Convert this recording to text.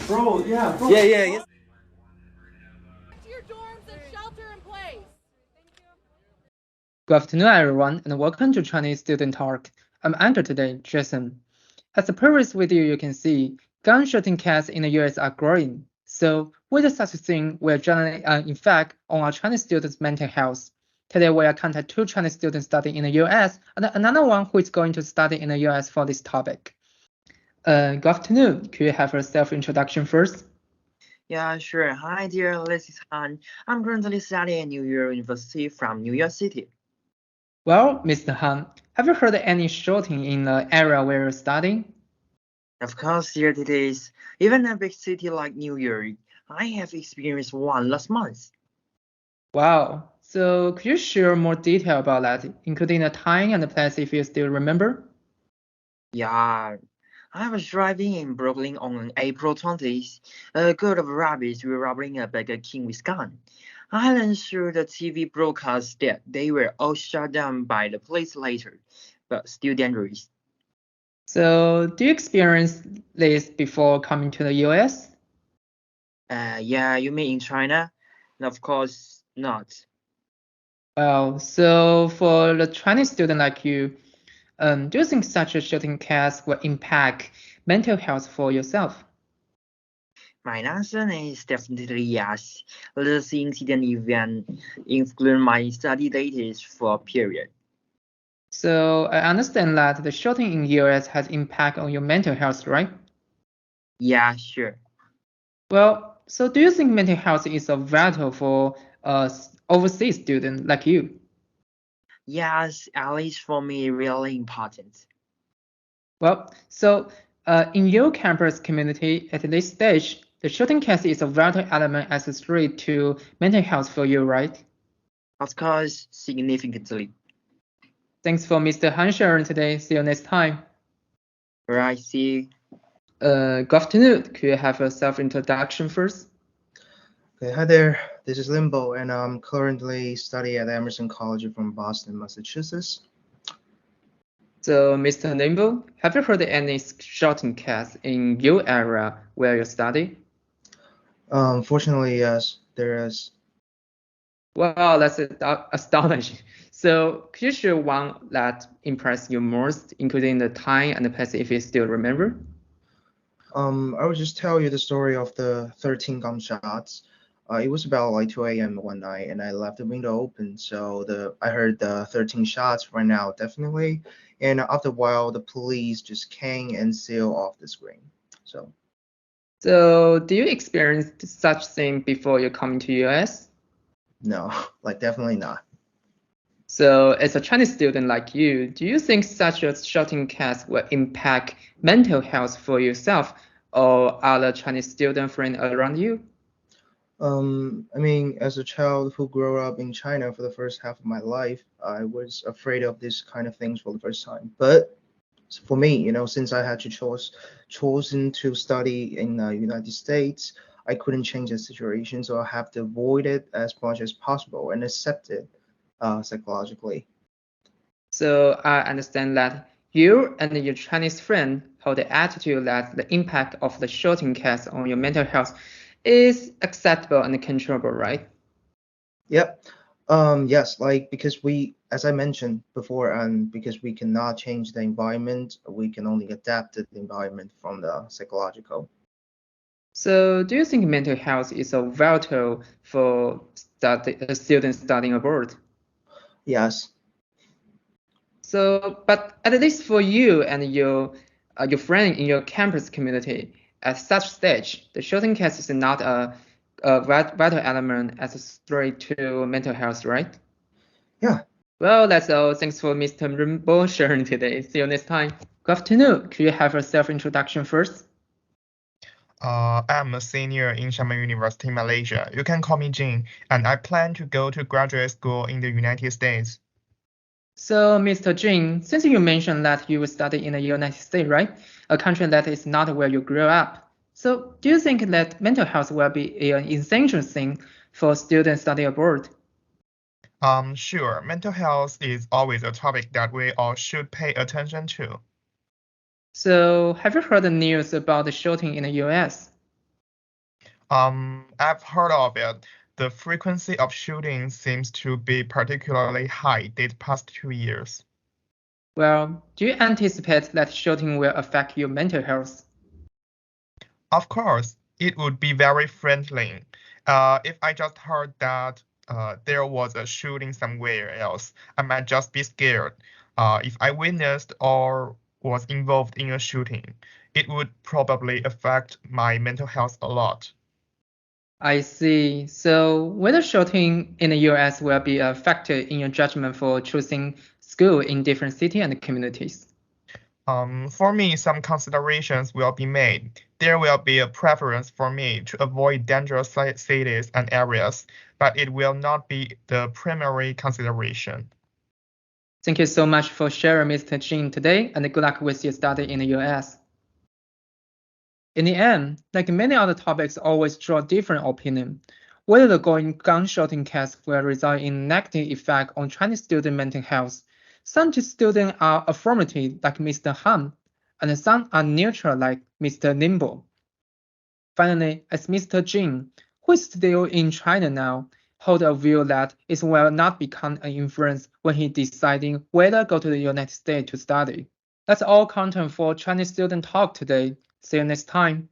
Bro, yeah, bro. Yeah. To your dorms and shelter in place. Good afternoon, everyone, and welcome to Chinese Student Talk. I'm Andrew today, Jason. As the previous video you can see, gun shooting cases in the US are growing. So, with such a thing, we're generally effect on our Chinese students' mental health. Today, we are contact two Chinese students studying in the US and another one who is going to study in the US for this topic. Good afternoon. Could you have a self-introduction first? Yeah, sure. Hi, dear. This is Han. I'm currently studying at New York University from New York City. Well, Mr. Han, have you heard any shooting in the area where you're studying? Of course, here it is. Even a big city like New York, I have experienced one last month. Wow. So could you share more detail about that, including the time and the place if you still remember? Yeah, I was driving in Brooklyn on April 20th. A group of rabbits were robbing a Burger King with gun. I learned through the TV broadcast that they were all shot down by the police later, but still dangerous. So do you experience this before coming to the US? Yeah, you mean in China? Of course not. Well, so for the Chinese student like you, do you think such a shooting case will impact mental health for yourself? My answer is definitely yes. This incident event influenced my study data for a period. So I understand that the shooting in US has impact on your mental health, right? Yeah, sure. Well, so do you think mental health is a vital for overseas student like you? Yes, at least for me, really important. Well, so in your campus community at this stage, the shooting case is a vital element as a threat to mental health for you, right? Of course, significantly. Thanks for Mr. Han sharing today. See you next time. Right, see. Good afternoon. Could you have a self-introduction first? Okay, hi there. This is Limbo, and I'm currently studying at Emerson College from Boston, Massachusetts. So, Mr. Limbo, have you heard any shooting case in your area where you study? Fortunately, yes, there is. Wow, that's astonishing. So, could you share one that impressed you most, including the time and the place if you still remember? I will just tell you the story of the 13 gunshots. It was about like 2 a.m. one night, and I left the window open, so I heard the 13 shots rang out definitely, and after a while, the police just came and sealed off the screen. So, do you experience such thing before you come to US? No, like definitely not. So, as a Chinese student like you, do you think such a shooting case will impact mental health for yourself or other Chinese student friends around you? I mean, as a child who grew up in China for the first half of my life, I was afraid of this kind of things for the first time. But for me, since I had to chosen to study in the United States, I couldn't change the situation, so I have to avoid it as much as possible and accept it psychologically. So, I understand that you and your Chinese friend hold the attitude that the impact of the shooting case on your mental health is acceptable and controllable, right? Yep. Yes, like because as I mentioned before, and because we cannot change the environment, we can only adapt to the environment from the psychological. So, do you think mental health is so vital for students studying abroad? Yes. So, but at least for you and your friend in your campus community, at such stage, the shooting case is not a vital element as a threat to mental health, right? Yeah. Well, that's all. Thanks for Mr. Rimbo sharing today. See you next time. Good afternoon. Could you have a self-introduction first? I'm a senior in Xiamen University, Malaysia. You can call me Jin, and I plan to go to graduate school in the United States. So, Mr. Jin, since you mentioned that you will study in the United States, right? A country that is not where you grew up. So, do you think that mental health will be an essential thing for students studying abroad? Sure, mental health is always a topic that we all should pay attention to. So, have you heard the news about the shooting in the US? I've heard of it. The frequency of shootings seems to be particularly high these past 2 years. Well, do you anticipate that shooting will affect your mental health? Of course, it would be very friendly. If I just heard that there was a shooting somewhere else, I might just be scared. If I witnessed or was involved in a shooting, it would probably affect my mental health a lot. I see. So whether shooting in the US will be a factor in your judgment for choosing school in different cities and communities. For me, some considerations will be made. There will be a preference for me to avoid dangerous cities and areas, but it will not be the primary consideration. Thank you so much for sharing, Mr. Jin, today, and good luck with your study in the US. In the end, like many other topics always draw different opinion. Whether the gun shooting case will result in negative effect on Chinese student mental health, some students are affirmative like Mr. Han, and some are neutral like Mr. Nimble. Finally, as Mr. Jin, who is still in China now, hold a view that it will not become an influence when he deciding whether go to the United States to study. That's all content for Chinese Student Talk today. See you next time.